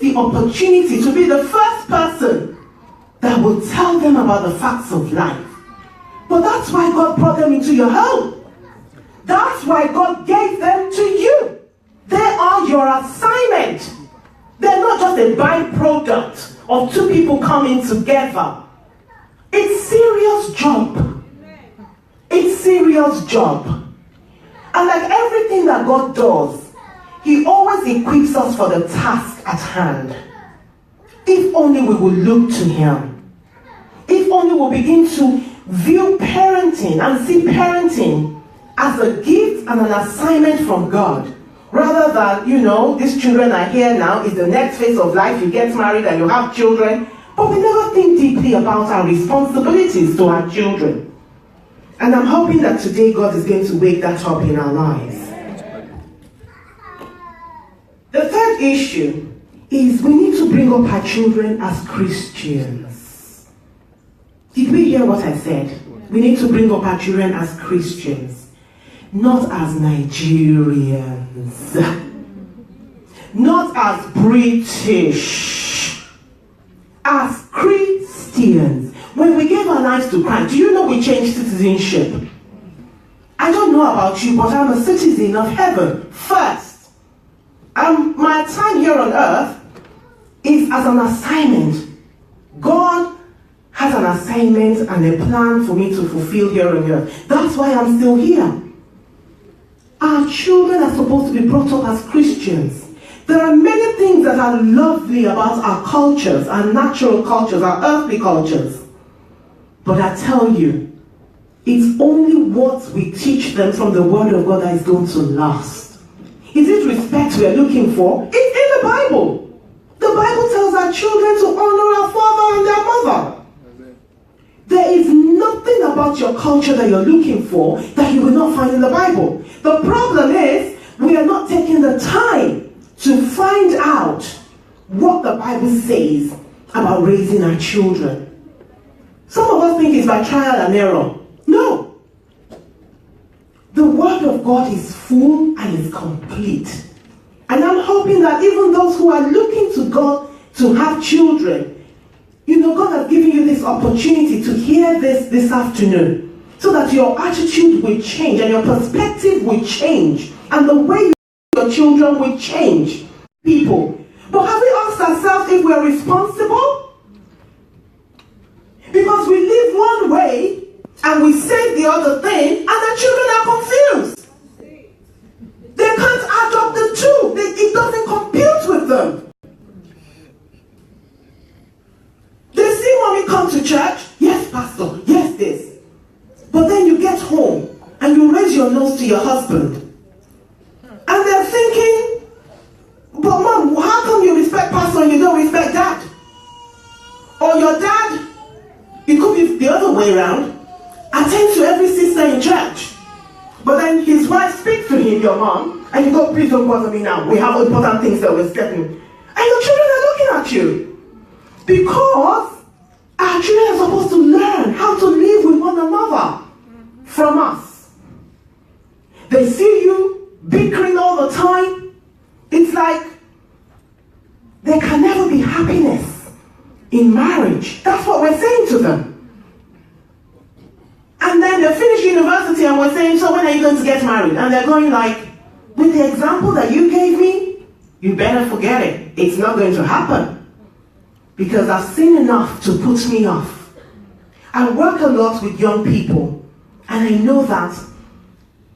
the opportunity to be the first person that will tell them about the facts of life. But that's why God brought them into your home. That's why God gave them to you. They are your assignment. They're not just a byproduct of two people coming together. It's serious job. It's serious job. And like everything that God does, He always equips us for the task at hand. If only we will look to Him. If only we'll begin to view parenting and see parenting as a gift and an assignment from God. Rather than, these children are here now, is the next phase of life, you get married and you have children. But we never think deeply about our responsibilities to our children. And I'm hoping that today God is going to wake that up in our lives. The third issue is we need to bring up our children as Christians. Did we hear what I said? We need to bring up our children as Christians, not as Nigerians, not as British, as Christians. When we gave our lives to Christ, do you know we changed citizenship? I don't know about you, but I'm a citizen of heaven first. My time here on earth is as an assignment. God has an assignment and a plan for me to fulfill here on earth. That's why I'm still here. Our children are supposed to be brought up as Christians. There are many things that are lovely about our cultures, our natural cultures, our earthly cultures. But I tell you, it's only what we teach them from the Word of God that is going to last. Is it respect we are looking for? It's in the Bible. The Bible tells our children to honor our father and their mother. There is nothing about your culture that you're looking for that you will not find in the Bible. The problem is, we are not taking the time to find out what the Bible says about raising our children. Some of us think it's by trial and error. No. The Word of God is full and is complete. And I'm hoping that even those who are looking to God to have children, God has given you this opportunity to hear this afternoon, so that your attitude will change and your perspective will change and the way your children will change people. But have we asked ourselves if we are responsible? Because we live one way and we say the other thing, and the children are confused. They can't add up the two. It doesn't compute with them. They see when we come to church, yes, pastor, yes, this. But then you get home and you raise your nose to your husband. And they're thinking, but mom, how come you respect pastor and you don't respect dad? Or your dad, it could be the other way around, attends to every sister in church. But then his wife speaks to him, your mom, and you go, please don't bother me now. We have important things that we're stepping. And your children are looking at you. Because our children are supposed to learn how to live with one another from us. They see you bickering all the time. It's like there can never be happiness in marriage. That's what we're saying to them. And then they finish university and we're saying, so when are you going to get married? And they're going like, with the example that you gave me, you better forget it. It's not going to happen. Because I've seen enough to put me off. I work a lot with young people, and I know that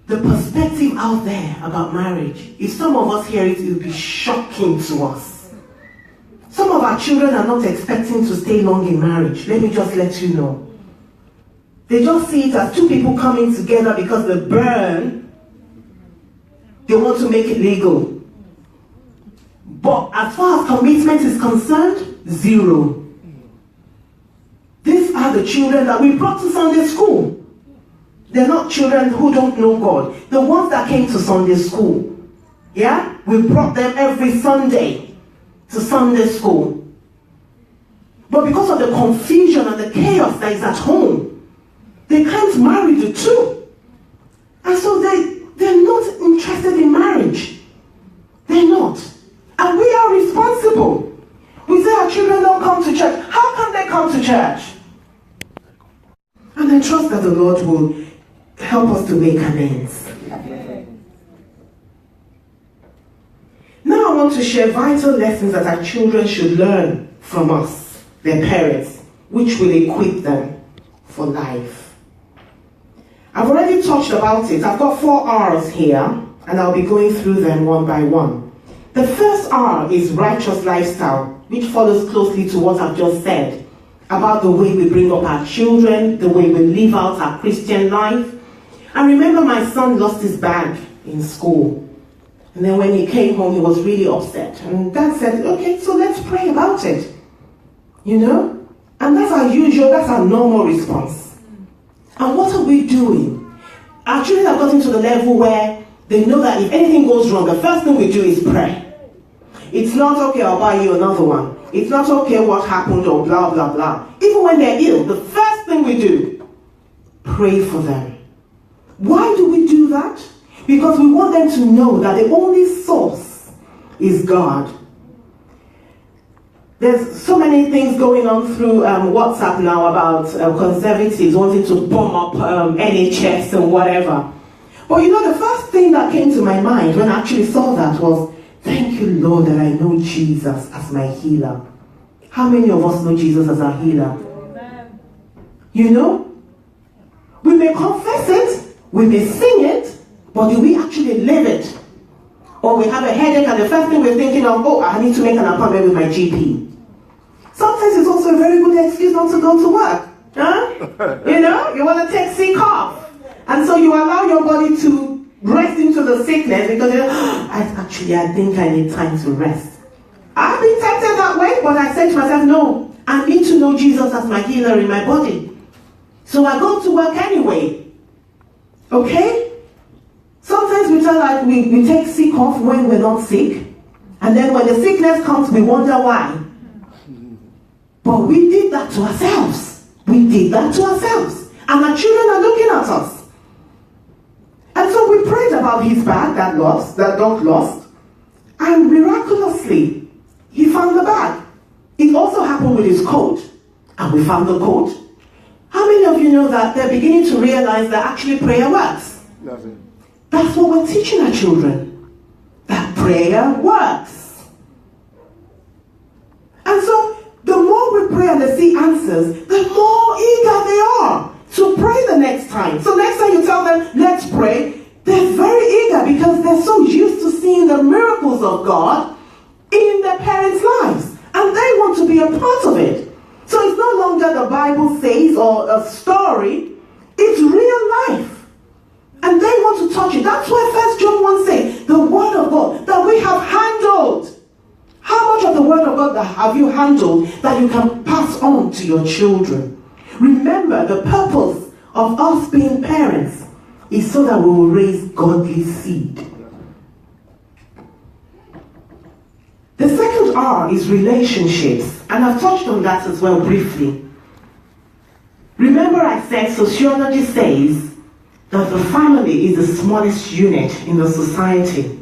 the perspective out there about marriage, if some of us hear it, it will be shocking to us. Some of our children are not expecting to stay long in marriage. Let me just let you know. They just see it as two people coming together because they burn. They want to make it legal. But as far as commitment is concerned, zero. These are the children that we brought to Sunday school. They're not children who don't know God. The ones that came to Sunday school. Yeah? We brought them every Sunday to Sunday school. But because of the confusion and the chaos that is at home, they can't marry the two. And so they're not interested in marriage. They're not. And we are responsible. And trust that the Lord will help us to make amends. Now I want to share vital lessons that our children should learn from us, their parents, which will equip them for life. I've already touched about it. I've got 4 R's here, and I'll be going through them one by one. The first R is righteous lifestyle, which follows closely to what I've just said about the way we bring up our children, the way we live out our Christian life. I remember my son lost his bag in school. And then when he came home, he was really upset. And Dad said, okay, so let's pray about it. You know? And that's our usual, that's our normal response. And what are we doing? Our children have gotten to the level where they know that if anything goes wrong, the first thing we do is pray. It's not, okay, I'll buy you another one. It's not, okay, what happened, or blah, blah, blah. Even when they're ill, the first thing we do, pray for them. Why do we do that? Because we want them to know that the only source is God. There's so many things going on through WhatsApp now about conservatives wanting to bomb up NHS and whatever. But you know, the first thing that came to my mind when I actually saw that was, thank you, Lord, that I know Jesus as my healer. How many of us know Jesus as our healer? Amen. You know? We may confess it, we may sing it, but do we actually live it? Or we have a headache and the first thing we're thinking of, oh, I need to make an appointment with my GP. Sometimes it's also a very good excuse not to go to work. Huh? You know, you want to take sick off. And so you allow your body to rest into the sickness because you're, I think I need time to rest. I've been tempted that way, but I said to myself, no, I need to know Jesus as my healer in my body. So I go to work anyway. Okay? Sometimes we take sick off when we're not sick. And then when the sickness comes, we wonder why. But we did that to ourselves. We did that to ourselves. And our children are looking at us. And so we prayed about his bag that dog lost. And miraculously, he found the bag. It also happened with his coat. And we found the coat. How many of you know that they're beginning to realize that actually prayer works? Nothing. That's what we're teaching our children. That prayer works. And so, the more we pray and they see answers, the more eager they are to pray the next time. So next time you tell them, let's pray, they're very eager because they're so used to seeing the miracles of God in their parents' lives. And they want to be a part of it. So it's no longer the Bible says or a story, it's real life. And they want to touch it. That's why 1 John 1 says, the word of God that we have handled. How much of the word of God that have you handled that you can pass on to your children? Remember, the purpose of us being parents is so that we will raise godly seed. The second R is relationships, and I've touched on that as well briefly. Remember I said sociology says that the family is the smallest unit in the society.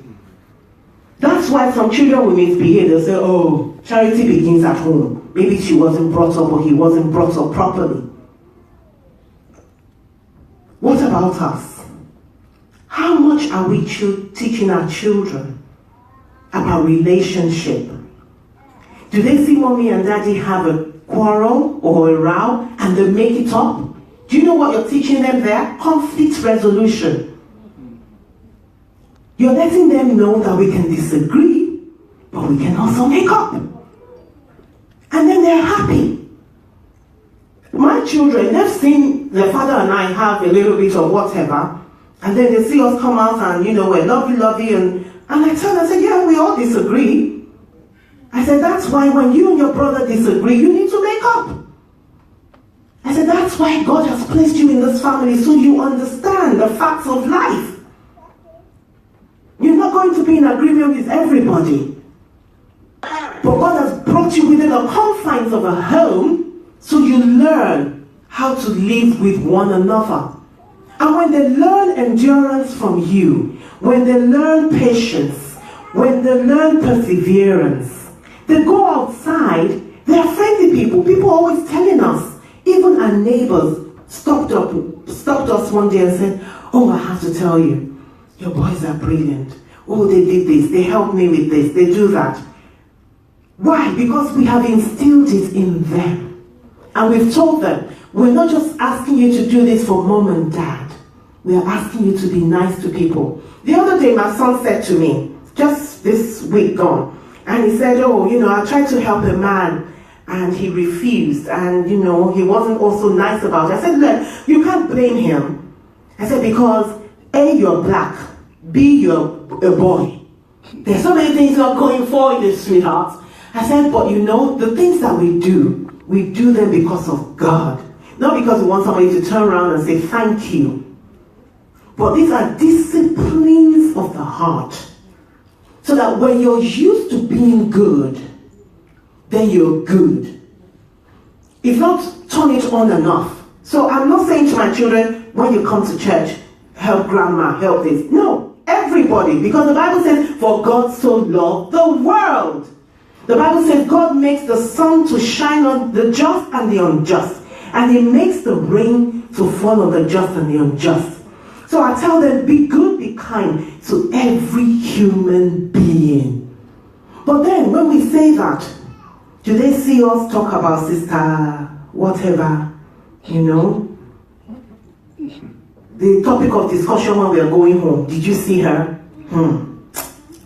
That's why some children will misbehave. They'll say, oh, charity begins at home. Maybe she wasn't brought up or he wasn't brought up properly. What about us? How much are we teaching our children about relationship? Do they see mommy and daddy have a quarrel or a row and they make it up? Do you know what you're teaching them there? Conflict resolution. You're letting them know that we can disagree, but we can also make up. And then they're happy. My children, they've seen their father and I have a little bit of whatever, and then they see us come out and, we're lovey, and I tell them, I say, yeah, we all disagree. I said, that's why when you and your brother disagree, you need to make up. I said, that's why God has placed you in this family, so you understand the facts of life. You're not going to be in agreement with everybody. But God has brought you within the confines of a home, so you learn how to live with one another. And when they learn endurance from you, when they learn patience, when they learn perseverance, they go outside, they are friendly people. People are always telling us, even our neighbors, stopped us one day and said, oh, I have to tell you, your boys are brilliant. Oh, they did this, they helped me with this, they do that. Why? Because we have instilled it in them. And we've told them, we're not just asking you to do this for mom and dad. We are asking you to be nice to people. The other day, my son said to me, just this week gone, and he said, oh, I tried to help a man, and he refused, and, he wasn't also nice about it. I said, look, you can't blame him. I said, because A, you're black, B, you're a boy. There's so many things not going for in this, sweetheart. I said, but the things that we do them because of God. Not because we want somebody to turn around and say thank you. But these are disciplines of the heart. So that when you're used to being good, then you're good. If not, turn it on and off. So I'm not saying to my children, when you come to church, help grandma, help this. No, everybody. Because the Bible says, for God so loved the world. The Bible says God makes the sun to shine on the just and the unjust. And he makes the rain to fall on the just and the unjust. So I tell them, be good, be kind to every human being. But then when we say that, do they see us talk about sister, whatever, The topic of discussion when we are going home, did you see her?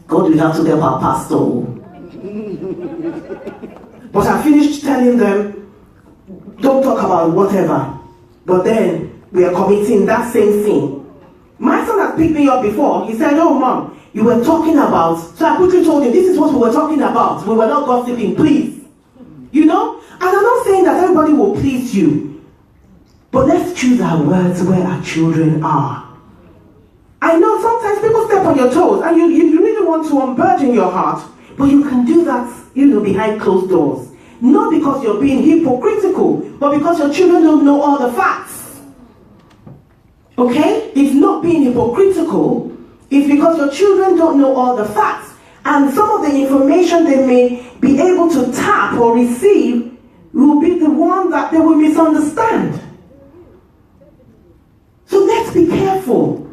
God will have to help our pastor. But I finished telling them, don't talk about whatever. But then we are committing that same sin. My son has picked me up before. He said, oh mom, you were talking about. So I quickly told him, this is what we were talking about. We were not gossiping, please. And I'm not saying that everybody will please you. But let's choose our words where our children are. I know sometimes people step on your toes and you really want to unburden your heart. But you can do that, behind closed doors. Not because you're being hypocritical, but because your children don't know all the facts. Okay? It's not being hypocritical. It's because your children don't know all the facts. And some of the information they may be able to tap or receive will be the one that they will misunderstand. So let's be careful.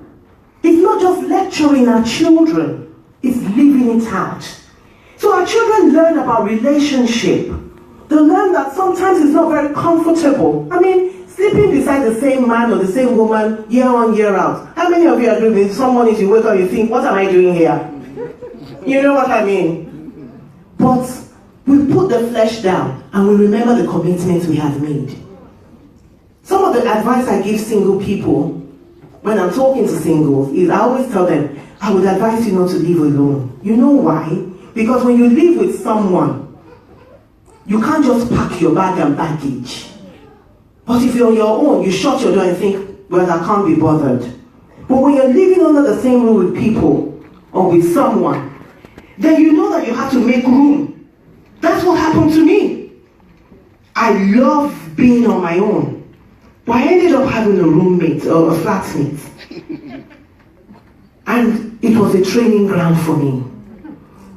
It's not just lecturing our children. It's living it out. So our children learn about relationship. They learn that sometimes it's not very comfortable. Sleeping beside the same man or the same woman year on, year out. How many of you agree with someone if you wake up and you think, what am I doing here? You know what I mean? But we put the flesh down and we remember the commitments we have made. Some of the advice I give single people when I'm talking to singles is I always tell them, I would advise you not to live alone. You know why? Because when you live with someone, you can't just pack your bag and baggage. But if you're on your own, you shut your door and think, well, I can't be bothered. But when you're living under the same roof with people or with someone, then you know that you have to make room. That's what happened to me. I love being on my own. But I ended up having a roommate or a flatmate. And it was a training ground for me.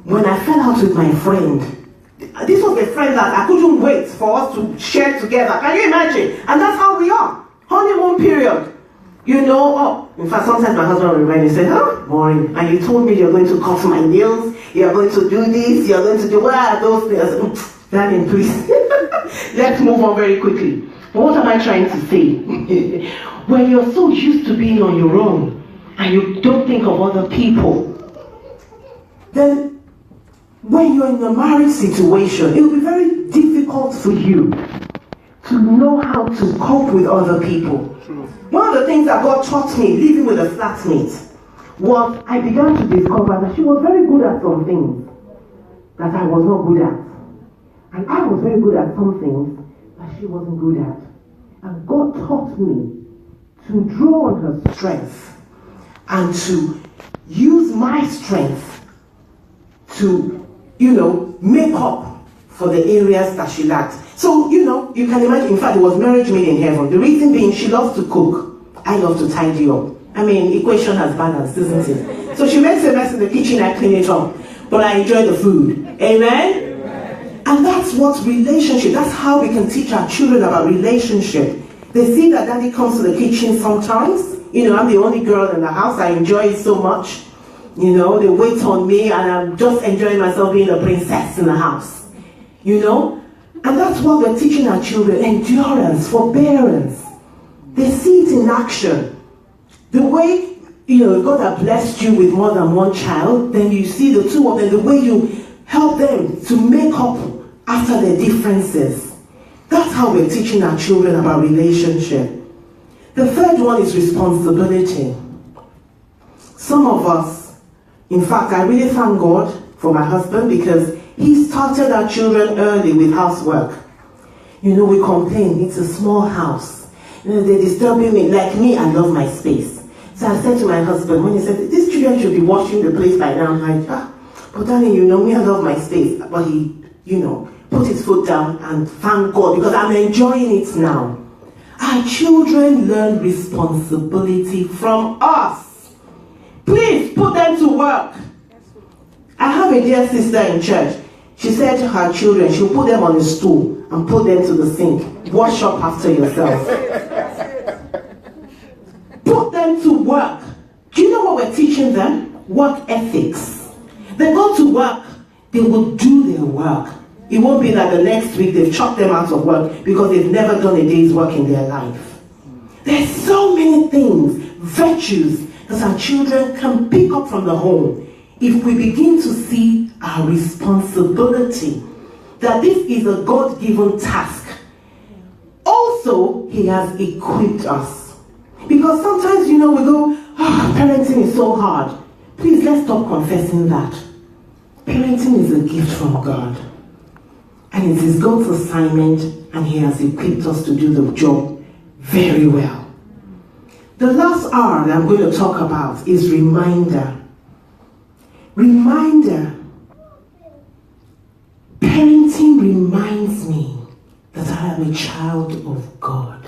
When I fell out with my friend, this was a friend that I couldn't wait for us to share together. Can you imagine? And that's how we are. Honeymoon period. In fact, sometimes my husband will remind me and say, boring. And you told me you're going to cut my nails, you're going to do this, you're going to do, what are those things? Darling, please. Let's move on very quickly. But what am I trying to say? When you're so used to being on your own, and you don't think of other people, then when you're in a marriage situation, it will be very difficult for you to know how to cope with other people. One of the things that God taught me living with a flatmate was I began to discover that she was very good at some things that I was not good at. And I was very good at some things that she wasn't good at. And God taught me to draw on her strength and to use my strength to, make up for the areas that she lacked. So, you can imagine, in fact, it was marriage made in heaven. The reason being, she loves to cook. I love to tidy up. Equation has balance, isn't it? So she makes a mess in the kitchen, I clean it up. But I enjoy the food. Amen? And that's what relationship, that's how we can teach our children about relationship. They see that daddy comes to the kitchen sometimes. I'm the only girl in the house. I enjoy it so much. They wait on me and I'm just enjoying myself being a princess in the house. And that's what we're teaching our children. Endurance, forbearance. They see it in action. The way, God has blessed you with more than one child, then you see the two of them, the way you help them to make up after their differences. That's how we're teaching our children about relationship. The third one is responsibility. Some of us, in fact, I really thank God for my husband because he started our children early with housework. We complain, it's a small house. They're disturbing me. Like me, I love my space. So I said to my husband, when he said, these children should be washing the place by now, I'm like, but darling, me, I love my space. But he, put his foot down and thank God because I'm enjoying it now. Our children learn responsibility from us. Please put them to work. I have a dear sister in church. She said to her children, she'll put them on a stool and put them to the sink. Wash up after yourself. Put them to work. Do you know what we're teaching them? Work ethics. They go to work, they will do their work. It won't be that the next week they've chucked them out of work because they've never done a day's work in their life. There's so many things, virtues, that our children can pick up from the home if we begin to see our responsibility, that this is a God-given task. Also, he has equipped us. Because sometimes, we go, parenting is so hard. Please, let's stop confessing that. Parenting is a gift from God. And it is God's assignment, and he has equipped us to do the job very well. The last R that I'm going to talk about is reminder. Reminder. Parenting reminds me that I am a child of God.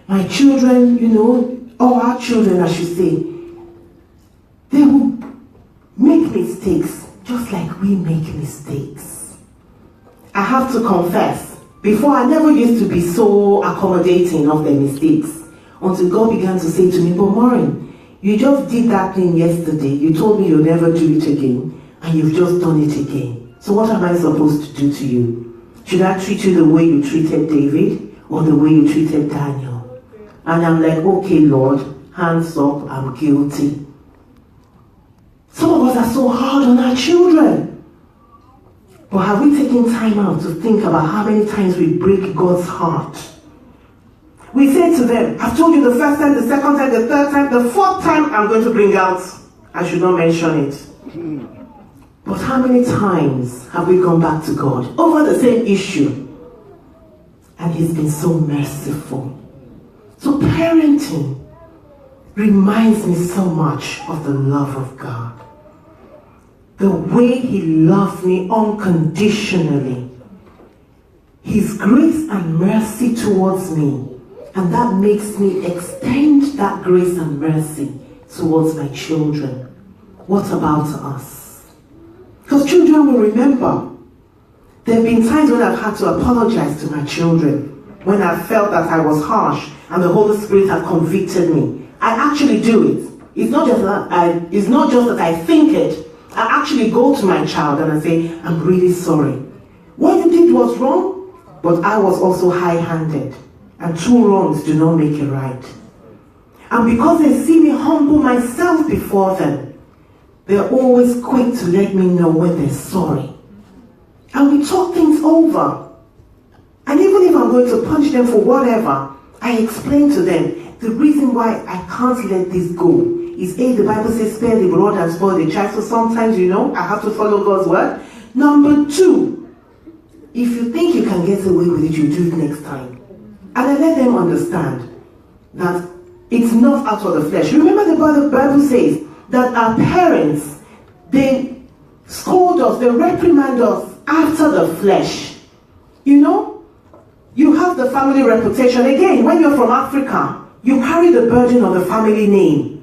My children, all our children, I should say, they will make mistakes just like we make mistakes. I have to confess, before I never used to be so accommodating of their mistakes, until God began to say to me, but Maureen, you just did that thing yesterday. You told me you'll never do it again, and you've just done it again. So what am I supposed to do to you? Should I treat you the way you treated David, or the way you treated Daniel? And I'm like, okay, Lord, hands up, I'm guilty. Some of us are so hard on our children. But have we taken time out to think about how many times we break God's heart? We say to them, I've told you the first time, the second time, the third time, the fourth time I'm going to bring out, I should not mention it. But how many times have we gone back to God over the same issue? And he's been so merciful. So parenting reminds me so much of the love of God. The way he loves me unconditionally. His grace and mercy towards me. And that makes me extend that grace and mercy towards my children. What about us? Because children will remember. There have been times when I've had to apologize to my children. When I felt that I was harsh and the Holy Spirit had convicted me. I actually do it. It's not just that I think it. I actually go to my child and I say, I'm really sorry. What you did was wrong, but I was also high-handed. And two wrongs do not make a right. And because they see me humble myself before them, they're always quick to let me know when they're sorry. And we talk things over. And even if I'm going to punish them for whatever, I explain to them the reason why I can't let this go is A, the Bible says spare the rod and spoil the child. So sometimes, I have to follow God's word. Number two, if you think you can get away with it, you do it next time. And I let them understand that it's not out of the flesh. Remember the Bible says that our parents, they scold us, they reprimand us after the flesh. You have the family reputation. Again, when you're from Africa, you carry the burden of the family name.